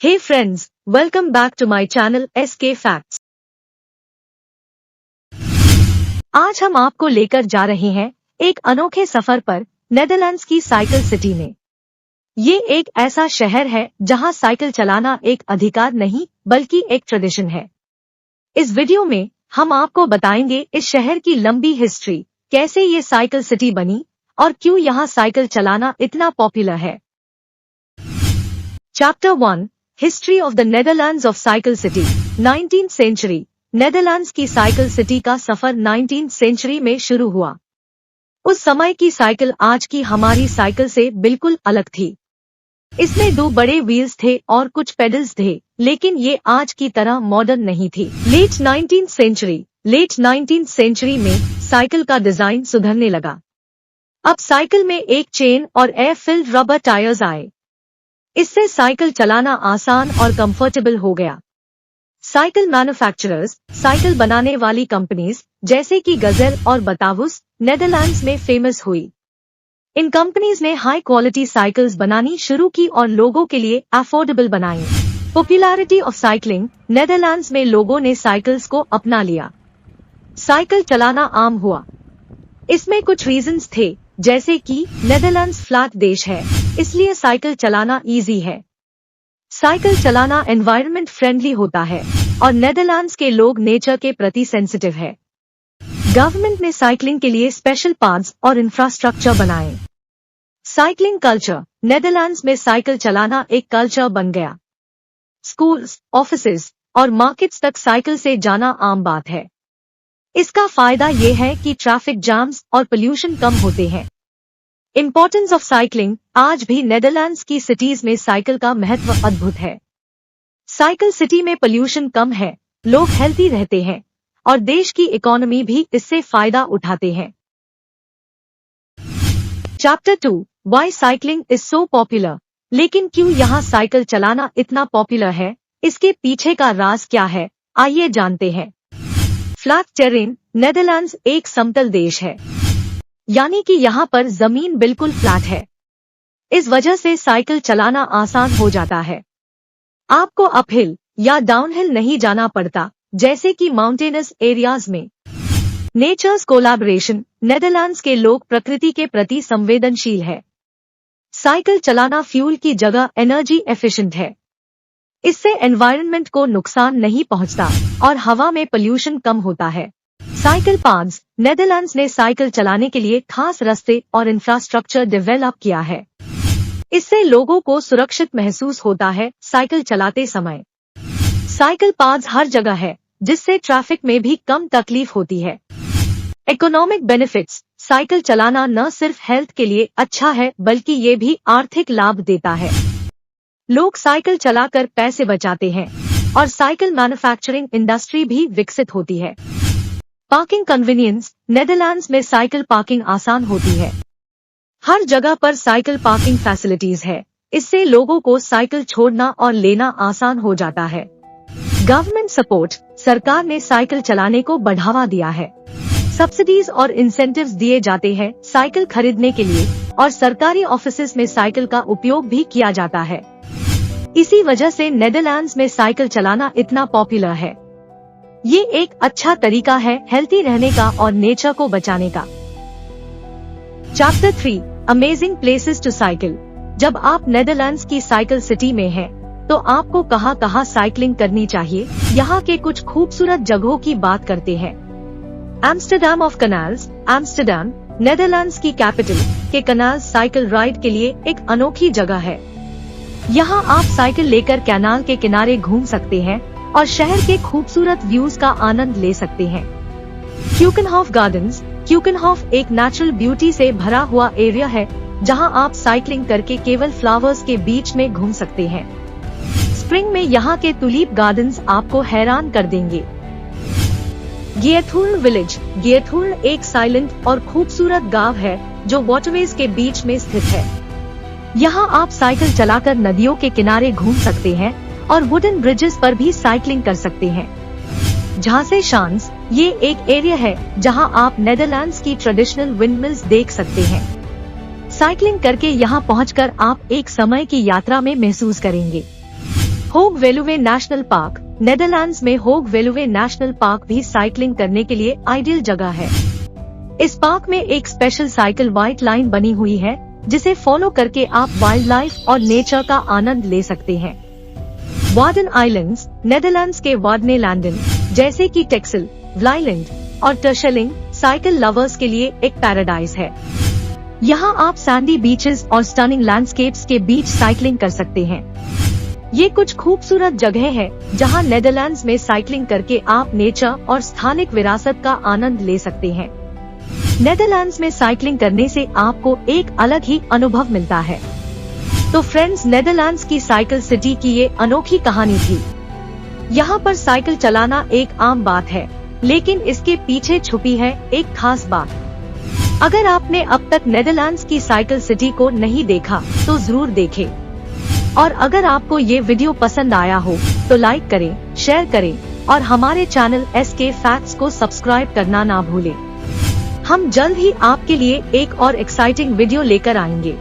Hey friends, welcome back to my channel SK Facts। आज हम आपको लेकर जा रहे हैं एक अनोखे सफर पर नेदरलैंड्स की साइकिल सिटी में। ये एक ऐसा शहर है जहां साइकिल चलाना एक अधिकार नहीं बल्कि एक ट्रेडिशन है। इस वीडियो में हम आपको बताएंगे इस शहर की लंबी हिस्ट्री, कैसे ये साइकिल सिटी बनी और क्यों यहाँ साइकिल चलाना इतना पॉपुलर है। Chapter 1, history of the Netherlands of cycle city. 19th century. Netherlands की साइकिल सिटी का सफर 19th सेंचुरी में शुरू हुआ। उस समय की साइकिल आज की हमारी साइकिल से बिल्कुल अलग थी। इसमें 2 बड़े व्हील्स थे और कुछ पेडल्स थे, लेकिन ये आज की तरह मॉडर्न नहीं थी। लेट 19th सेंचुरी में साइकिल का डिजाइन सुधरने लगा। अब साइकिल में एक चेन और एयर फिल्ड रबर टायर्स आए। इससे साइकिल चलाना आसान और कंफर्टेबल हो गया। साइकिल मैन्युफैक्चरर्स, साइकिल बनाने वाली कंपनीज जैसे कि गजेल और बतावुस नेदरलैंड्स में फेमस हुई। इन कंपनीज ने हाई क्वालिटी साइकिल्स बनानी शुरू की और लोगों के लिए अफोर्डेबल बनाई। Popularity of cycling. नेदरलैंड्स में लोगों ने साइकिल्स को अपना लिया। साइकिल चलाना आम हुआ। इसमें कुछ रीजंस थे, जैसे कि नेदरलैंड्स फ्लैट देश है, इसलिए साइकिल चलाना इजी है। साइकिल चलाना एनवायरनमेंट फ्रेंडली होता है और नेदरलैंड्स के लोग नेचर के प्रति सेंसिटिव है। गवर्नमेंट ने साइकिलिंग के लिए स्पेशल पाथ्स और इंफ्रास्ट्रक्चर बनाए। Cycling culture. नेदरलैंड्स में साइकिल चलाना एक कल्चर बन गया। स्कूल्स, ऑफिसेज और मार्केट्स तक साइकिल से जाना आम बात है। इसका फायदा ये है कि ट्रैफिक जाम्स और पोल्यूशन कम होते हैं। Importance of cycling. आज भी नेदरलैंड्स की सिटीज में साइकिल का महत्व अद्भुत है। साइकिल सिटी में पोल्यूशन कम है, लोग हेल्थी रहते हैं और देश की इकोनॉमी भी इससे फायदा उठाते हैं। Chapter 2, why cycling is so popular. लेकिन क्यों यहाँ साइकिल चलाना इतना पॉपुलर है, इसके पीछे का राज क्या है, आइए जानते हैं। Flat terrain. नेदरलैंड्स एक समतल देश है, यानी कि यहाँ पर जमीन बिल्कुल फ्लैट है। इस वजह से साइकिल चलाना आसान हो जाता है। आपको अपहिल या डाउनहिल नहीं जाना पड़ता, जैसे कि माउंटेनस एरियाज में। Nature's collaboration. नेदरलैंड्स के लोग प्रकृति के प्रति संवेदनशील है। साइकिल चलाना फ्यूल की जगह एनर्जी एफिशिएंट है। इससे एनवायरनमेंट को नुकसान नहीं पहुंचता और हवा में पोल्यूशन कम होता है। Cycle paths. नेदरलैंड्स ने साइकिल चलाने के लिए खास रास्ते और इंफ्रास्ट्रक्चर डेवलप किया है। इससे लोगों को सुरक्षित महसूस होता है साइकिल चलाते समय। साइकिल पाथ्स हर जगह है, जिससे ट्रैफिक में भी कम तकलीफ होती है। Economic benefits. साइकिल चलाना न सिर्फ हेल्थ के लिए अच्छा है बल्कि ये भी आर्थिक लाभ देता है। लोग साइकिल चलाकर पैसे बचाते हैं और साइकिल मैन्युफैक्चरिंग इंडस्ट्री भी विकसित होती है। Parking convenience. नेदरलैंड्स में साइकिल पार्किंग आसान होती है। हर जगह पर साइकिल पार्किंग फैसिलिटीज है। इससे लोगों को साइकिल छोड़ना और लेना आसान हो जाता है। Government support. सरकार ने साइकिल चलाने को बढ़ावा दिया है। सब्सिडीज और इंसेंटिव्स दिए जाते हैं साइकिल खरीदने के लिए और सरकारी ऑफिसेज में साइकिल का उपयोग भी किया जाता है। इसी वजह से नेदरलैंड्स में साइकिल चलाना इतना पॉपुलर है। ये एक अच्छा तरीका है हेल्थी रहने का और नेचर को बचाने का। Chapter 3, amazing places to cycle. जब आप नेदरलैंड्स की साइकिल सिटी में हैं, तो आपको कहाँ कहाँ साइकिलिंग करनी चाहिए, यहाँ के कुछ खूबसूरत जगहों की बात करते हैं। Amsterdam of canals. Amsterdam Netherlands की कैपिटल के कनाल्स साइकिल राइड के लिए एक अनोखी जगह है। यहाँ आप साइकिल लेकर कैनाल के किनारे घूम सकते हैं और शहर के खूबसूरत व्यूज का आनंद ले सकते हैं। क्यूकेनहॉफ गार्डन्स। क्यूकेनहॉफ एक नेचुरल ब्यूटी से भरा हुआ एरिया है, जहां आप साइकिलिंग करके केवल फ्लावर्स के बीच में घूम सकते हैं। स्प्रिंग में यहाँ के टुलिप गार्डन्स आपको हैरान कर देंगे। गियरथुर्न विलेज। गियरथुर्न एक साइलेंट और खूबसूरत गांव है जो वाटरवेज के बीच में स्थित है। यहाँ आप साइकिल चलाकर नदियों के किनारे घूम सकते हैं और वुडन ब्रिजेस पर भी साइकिलिंग कर सकते हैं। झांसे शांस। ये एक एरिया है जहां आप नेदरलैंड्स की ट्रेडिशनल विंडमिल्स देख सकते हैं। साइकिलिंग करके यहां पहुंचकर आप एक समय की यात्रा में महसूस करेंगे। होग वेलुवे नेशनल पार्क। नेदरलैंड्स में होग वेलुवे नेशनल पार्क भी साइकिलिंग करने के लिए आइडियल जगह है। इस पार्क में एक स्पेशल साइकिल व्हाइट लाइन बनी हुई है, जिसे फॉलो करके आप वाइल्ड लाइफ और नेचर का आनंद ले सकते हैं। Warden islands. नेदरलैंड्स के वार्डनेलैंडन जैसे कि टेक्सल, व्लाइलैंड और टर्शलिंग साइकिल लवर्स के लिए एक पैराडाइज है। यहाँ आप सैंडी बीचेस और स्टनिंग लैंडस्केप्स के बीच साइकिलिंग कर सकते हैं। ये कुछ खूबसूरत जगह है जहाँ नेदरलैंड्स में साइकिलिंग करके आप नेचर और स्थानिक विरासत का आनंद ले सकते हैं। नेदरलैंड्स में साइकिलिंग करने से आपको एक अलग ही अनुभव मिलता है। तो फ्रेंड्स, नेदरलैंड्स की साइकिल सिटी की ये अनोखी कहानी थी। यहाँ पर साइकिल चलाना एक आम बात है, लेकिन इसके पीछे छुपी है एक खास बात। अगर आपने अब तक नेदरलैंड्स की साइकिल सिटी को नहीं देखा तो जरूर देखें। और अगर आपको ये वीडियो पसंद आया हो तो लाइक करें, शेयर करें और हमारे चैनल SK फैक्ट्स को सब्सक्राइब करना ना भूलें। हम जल्द ही आपके लिए एक और एक्साइटिंग वीडियो लेकर आएंगे।